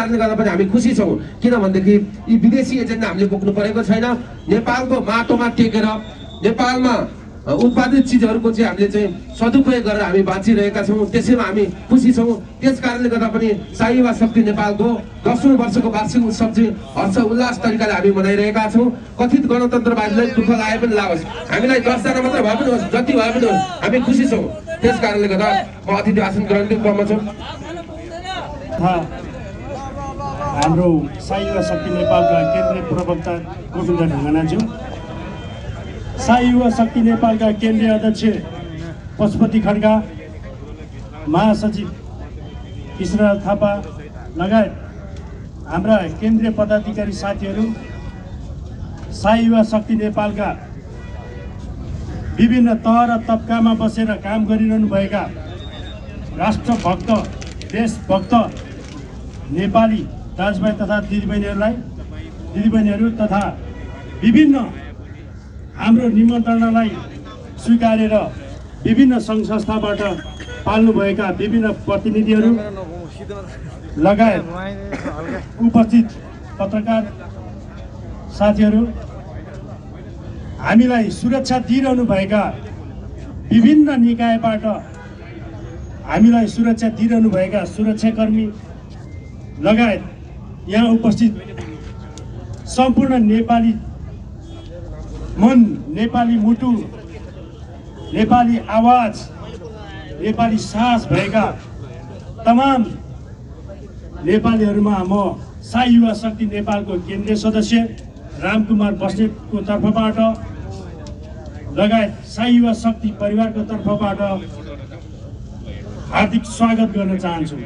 कारणले गर्दा पनि हामी खुसी छौँ किनभनेदेखि यी विदेशी एजेन्डा हामीले बोक्नु परेको छैन। नेपालको माटोमा टेकेर नेपालमा उत्पादित चिजहरूको चाहिँ हामीले चाहिँ सदुपयोग गरेर हामी बाँचिरहेका छौँ, त्यसैमा हामी खुसी छौँ। त्यस कारणले गर्दा पनि शाही युवा शक्ति नेपालको 10औं वर्षको वार्षिक उत्सव चाहिँ हर्ष उल्लास तरिकाले हामी मनाइरहेका छौँ। कथित गणतन्त्रवादीलाई दुःख लागे पनि लागोस्, हामीलाई 10 जना मात्र भए पनि होस्, जति भए पनि होस्, हामी खुसी छौँ। त्यस कारणले गर्दा म अतिथि आसन ग्रहण गर्न छु। हाम्रो शाही युवा शक्ति नेपालका केन्द्रीय प्रवक्ता गोविन्द ढुङ्गानाज्यू, शाही युवा शक्ति नेपालका केन्द्रीय अध्यक्ष पशुपति खड्का, महासचिव कृष्णराज थापा लगायत हाम्रा केन्द्रीय पदाधिकारी साथीहरू, शाही युवा शक्ति नेपालका विभिन्न तह र तबकामा बसेर काम गरिरहनुभएका राष्ट्रभक्त देशभक्त नेपाली दाजुभाइ तथा दिदीबहिनीहरू तथा विभिन्न हाम्रो निमन्त्रणालाई स्वीकारेर विभिन्न सङ्घ संस्थाबाट पाल्नुभएका विभिन्न प्रतिनिधिहरू लगायत उपस्थित पत्रकार साथीहरू, हामीलाई सुरक्षा दिइरहनुभएका विभिन्न निकायबाट हामीलाई सुरक्षा दिइरहनुभएका सुरक्षाकर्मी लगायत यहाँ उपस्थित सम्पूर्ण नेपाली मन, नेपाली मुटु, नेपाली आवाज, नेपाली सास भएका तमाम नेपालीहरूमा म शाही युवा शक्ति नेपालको केन्द्रीय सदस्य रामकुमार बस्नेतको तर्फबाट लगायत शाही युवा शक्ति परिवारको तर्फबाट हार्दिक स्वागत गर्न चाहन्छु।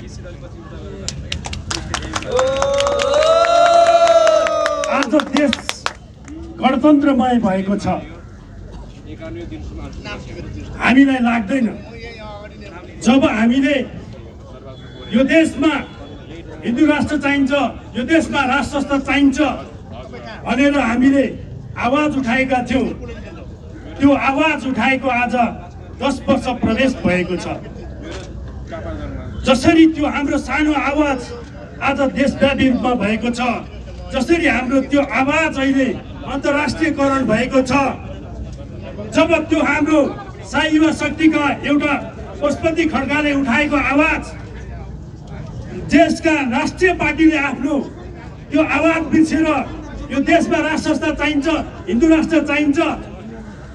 आज देश गणतन्त्रमय भएको छ। हामीलाई लाग्दैन जब हामीले यो देशमा हिन्दू राष्ट्र चाहिन्छ, यो देशमा राष्ट्र संस्था चाहिन्छ भनेर हामीले आवाज उठाएका थियौँ, त्यो आवाज उठाएको आज 10 वर्ष प्रवेश भएको छ। जसरी त्यो हाम्रो सानो आवाज आज देशव्यापी रूपमा भएको छ, जसरी हाम्रो त्यो आवाज अहिले अन्तर्राष्ट्रियकरण भएको छ, जब त्यो हाम्रो शाही युवा शक्तिका एउटा पशुपति खड्काले उठाएको आवाज देशका राष्ट्रिय पार्टीले आफ्नो त्यो आवाज बिर्सेर यो देशमा राष्ट्र संस्था चाहिन्छ, हिन्दू राष्ट्र चाहिन्छ,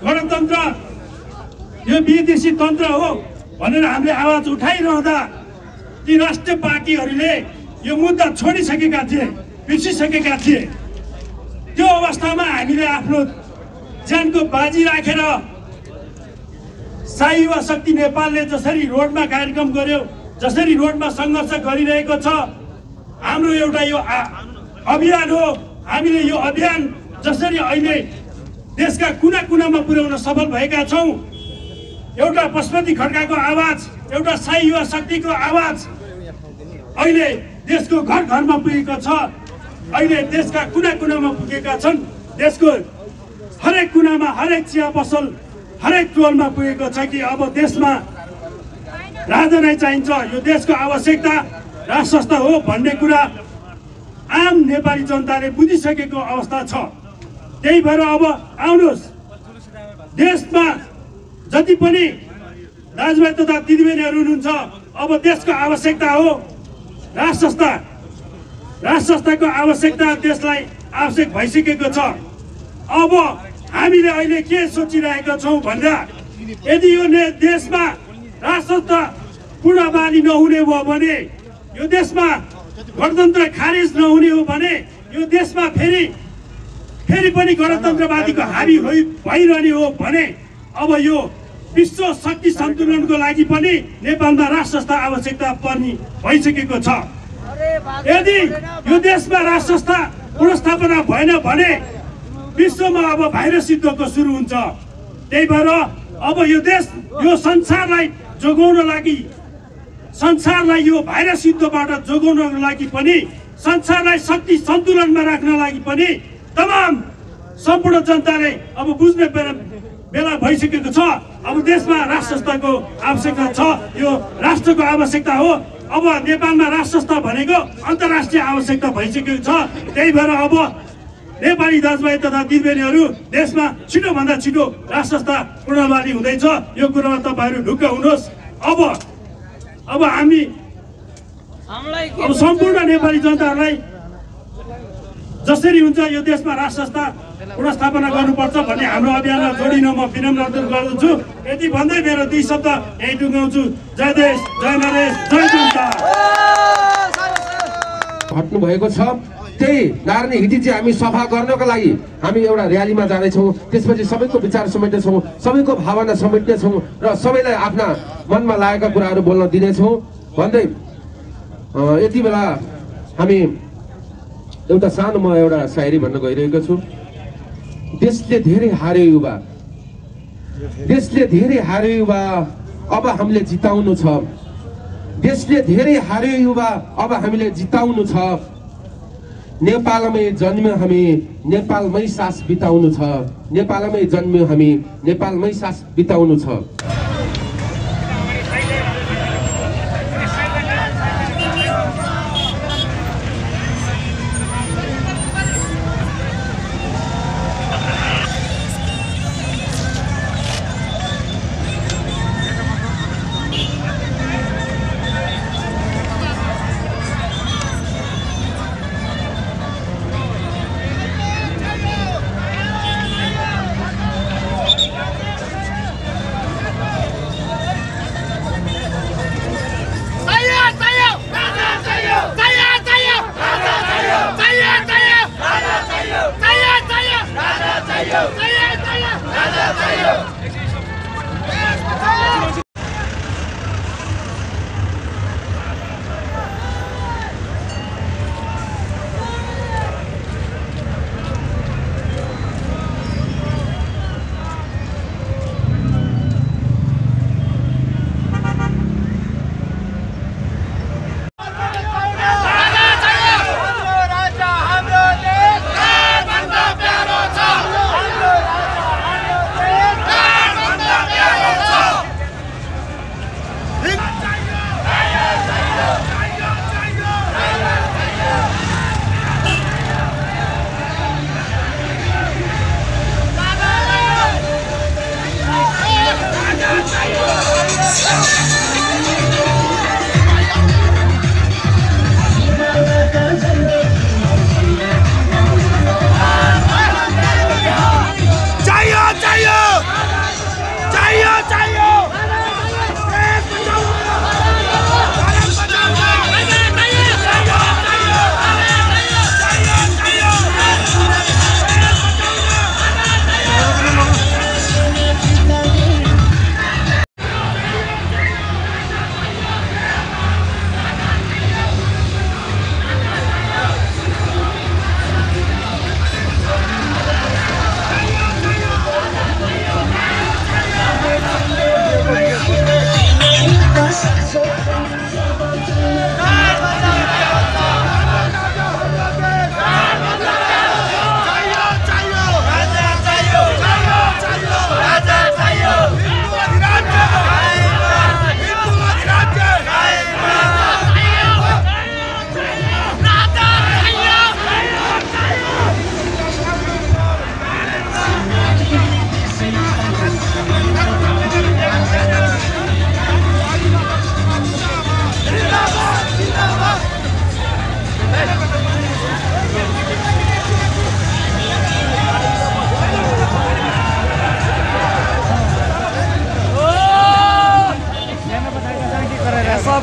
गणतन्त्र यो विदेशी तन्त्र हो भनेर हामीले आवाज उठाइरहँदा ती राष्ट्रिय पार्टीहरूले यो मुद्दा छोडिसकेका थिए, बिर्सिसकेका थिए। त्यो अवस्थामा हामीले आफ्नो ज्यानको बाजी राखेर शाही युवा शक्ति नेपालले जसरी रोडमा कार्यक्रम गर्यो, जसरी रोडमा सङ्घर्ष गरिरहेको छ, हाम्रो एउटा यो अभियान हो। हामीले यो अभियान जसरी अहिले देशका कुना कुनामा पुर्याउन सफल भएका छौँ, एउटा पशुपति खड्काको आवाज, एउटा शाही युवा शक्तिको आवाज अहिले देशको घर घरमा पुगेको छ। अहिले देशका कुना कुनामा पुगेका छन्, देशको हरेक कुनामा, हरेक चिया पसल, हरेक टोलमा पुगेको छ कि अब देशमा राजा नै चाहिन्छ, यो देशको आवश्यकता राष्ट्र संस्था हो भन्ने कुरा आम नेपाली जनताले बुझिसकेको अवस्था छ। त्यही भएर अब आउनुहोस्, देशमा जति पनि दाजुभाइ तथा दिदीबहिनीहरू हुनुहुन्छ, अब देशको आवश्यकता हो राष्ट्र संस्था। राष्ट्र संस्थाको आवश्यकता देशलाई आवश्यक भइसकेको छ। अब हामीले अहिले के सोचिरहेका छौँ भन्दा, यदि यो देशमा राष्ट्र संस्था पूर्णबानी नहुने हो भने, यो देशमा गणतन्त्र खारेज नहुने हो भने, यो देशमा फेरि पनि गणतन्त्रवादीको हावी भइरहने हो भने, अब यो विश्व शक्ति सन्तुलनको लागि पनि नेपालमा राष्ट्र संस्था आवश्यकता पर्ने भइसकेको छ। यदि यो देशमा राष्ट्र संस्था पुनर्स्थापना भएन भने विश्वमा अब भाइरस युद्धको सुरु हुन्छ। त्यही भएर अब यो देश, यो संसारलाई जोगाउन लागि, संसारलाई यो भाइरस युद्धबाट जोगाउनको लागि पनि, संसारलाई शक्ति सन्तुलनमा राख्न लागि पनि तमाम सम्पूर्ण जनताले अब बुझ्ने बेला भइसकेको छ। अब देशमा राष्ट्र संस्थाको आवश्यकता छ, यो राष्ट्रको आवश्यकता हो। अब नेपालमा राज संस्था भनेको अन्तर्राष्ट्रिय आवश्यकता भइसकेको छ। त्यही भएर अब नेपाली दाजुभाइ तथा दिदीबहिनीहरू देशमा छिटोभन्दा छिटो राज संस्था पुनर्बहाली हुँदैछ। यो कुरामा तपाईँहरू ढुक्क हुनुहोस्। अब हामी सम्पूर्ण नेपाली जनताहरूलाई जसरी हुन्छ यो देशमा राज संस्था पुनर्स्थापना गर्नुपर्छ भन्ने हाम्रो अभियानमा जोडिन म विनम्र अनुरोध गर्दछु। यति भन्दै मेरो 2 शब्द यही टुङ्गाउँछु। जय देश, जय नरेश, जय जनता। हट्नु भएको छ। त्यही नारायणी हिटी चाहिँ हामी सफा गर्नको लागि हामी एउटा र्यालीमा जाँदैछौँ। त्यसपछि सबैको विचार समेट्नेछौँ, सबैको भावना समेट्नेछौँ र सबैलाई आफ्ना मनमा लागेका कुराहरू बोल्न दिनेछौँ भन्दै यति बेला हामी एउटा सानो म एउटा शायरी भन्न गइरहेको छु। देशले धेरै हार्यो युवा, देशले धेरै हार्यो युवा, अब हामीले जिताउनु छ। देशले धेरै हार्यो युवा, अब हामीले जिताउनु छ। नेपालमै जन्म्यो हामी, नेपालमै सास बिताउनु छ। नेपालमै जन्म्यो हामी, नेपालमै सास बिताउनु छ।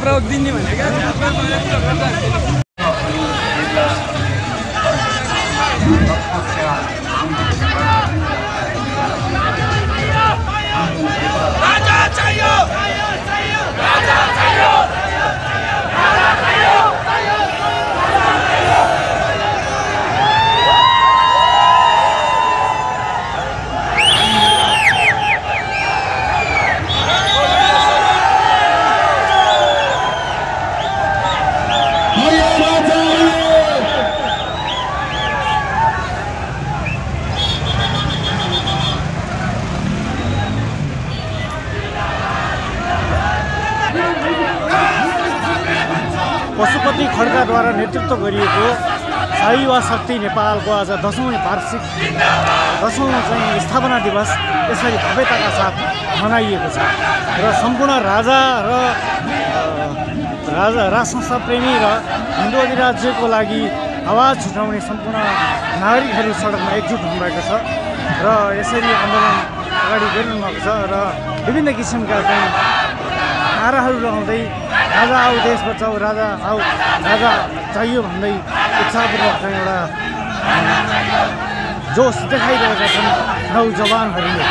प्रयोग दिने भनेको Oh, yeah. पशुपति खड्काद्वारा नेतृत्व गरिएको शाही वा शक्ति नेपालको आज 10औं चाहिँ स्थापना दिवस यसरी भव्यताका साथ मनाइएको छ र सम्पूर्ण राजा राजसंस्था प्रेमी र हिन्दू अधिराज्यको लागि आवाज छुटाउने सम्पूर्ण नागरिकहरू सडकमा एकजुट हुनुभएको छ र यसरी आन्दोलन अगाडि बढिरहनु भएको छ र विभिन्न किसिमका चाहिँ नाराहरू लगाउँदै राजा आऊ देश बचाऊ राजा आऊ राजा चाहियो भन्दै उत्साहपूर्वक चाहिँ एउटा जोस देखाइरहेका छन् नौजवानहरूले।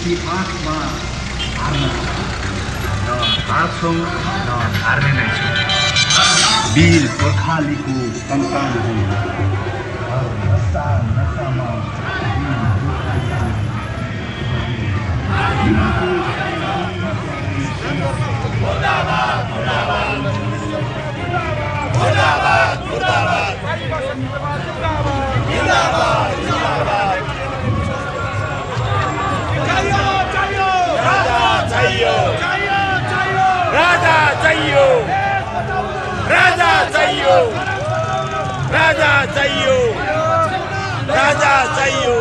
इतिहासमा हार्न र हार्छौँ र हार्ने नै छौँ। वीर गोर्खालीको सन्तान हौँ। राजा चाहियो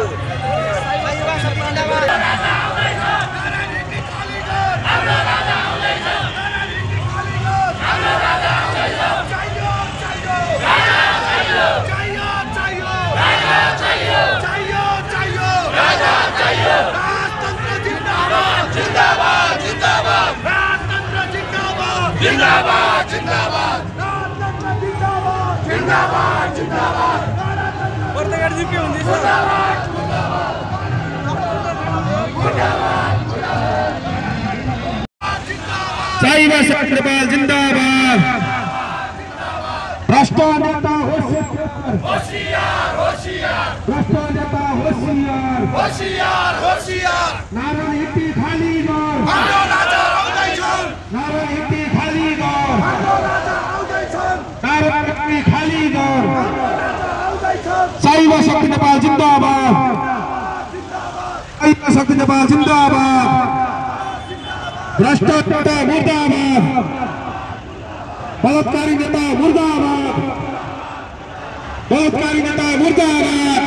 पर्दागाडी के हुँदैछ चाहिए शासक नेपाल जिंदाबाद भ्रष्ट नेता होशियार भ्रष्ट नेता होशियार नारायण हिट्टी खाली गर नारायण हिट्टी खाली गर नारायण हिट्टी खाली गर चाहिए शक्ति नेपाल जिंदाबाद चाहिए शक्ति नेपाल जिंदाबाद भ्रष्ट नेता मुर्दाबाद बलात्कारी नेता मुर्दाबाद बलात्कारी नेता मुर्दाबाद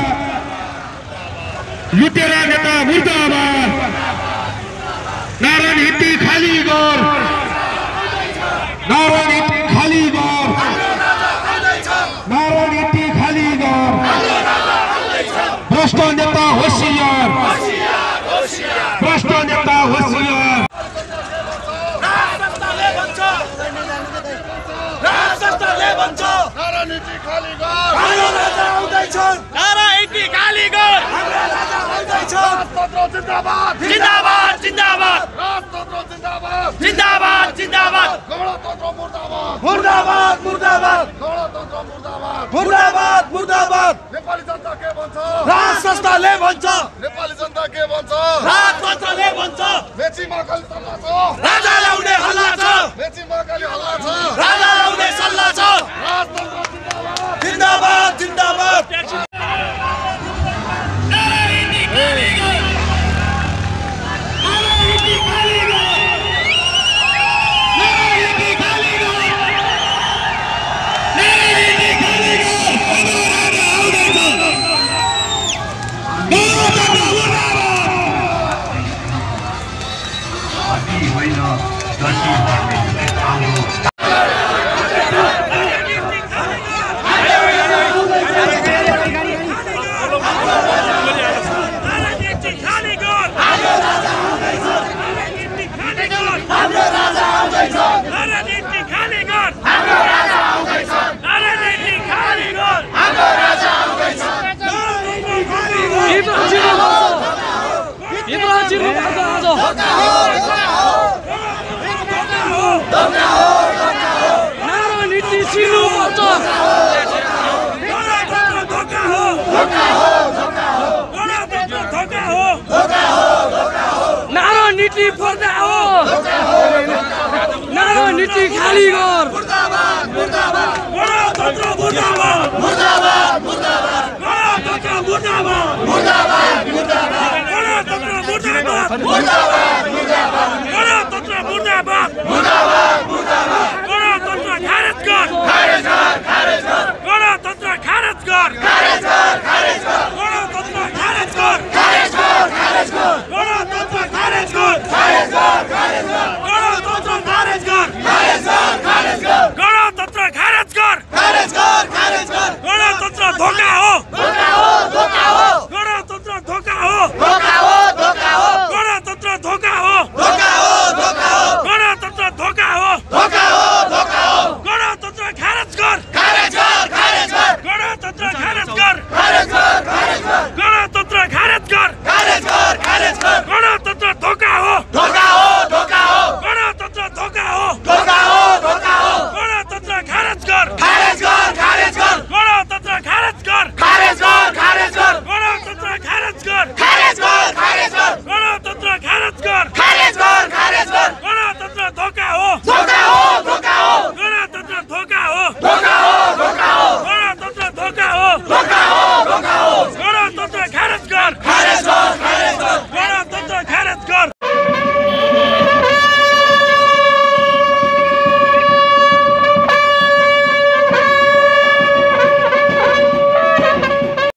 लुटेरा नेता मुर्दाबाद नारायण हिट्टी खाली गर नारायण हिट्टी खाली गर नारायण हिट्टी खाली गर भ्रष्ट नेता होशियार भ्रष्ट नेता होशियार राजनीति खाली गर हाम्रो राजा आउँदैछन् राजनीति खाली गर हाम्रो राजा आउँदैछन् राजतन्त्र जिन्दाबाद जिन्दाबाद जिन्दाबाद राजतन्त्र जिन्दाबाद जिन्दाबाद जिन्दाबाद गणतन्त्र मुर्दाबाद मुर्दाबाद मुर्दाबाद गणतन्त्र मुर्दाबाद मुर्दाबाद मुर्दाबाद नेपाली जनता के भन्छ राज संस्थाले भन्छ नेपाली जनता के भन्छ राजतन्त्रले भन्छ मेची महाकाली सल्लाह छ राजा ल्याउने हल्ला छ मेची महाकाली हल्ला छ राजा ल्याउने सल्लाह छ राजतन्त्र जिन्दाबाद जिन्दाबाद नीति खाली गर मुर्दाबाद मुर्दाबाद गणतन्त्र मुर्दाबाद मुर्दाबाद मुर्दाबाद गणतन्त्र मुर्दाबाद मुर्दाबाद मुर्दाबाद गणतन्त्र मुर्दाबाद मुर्दाबाद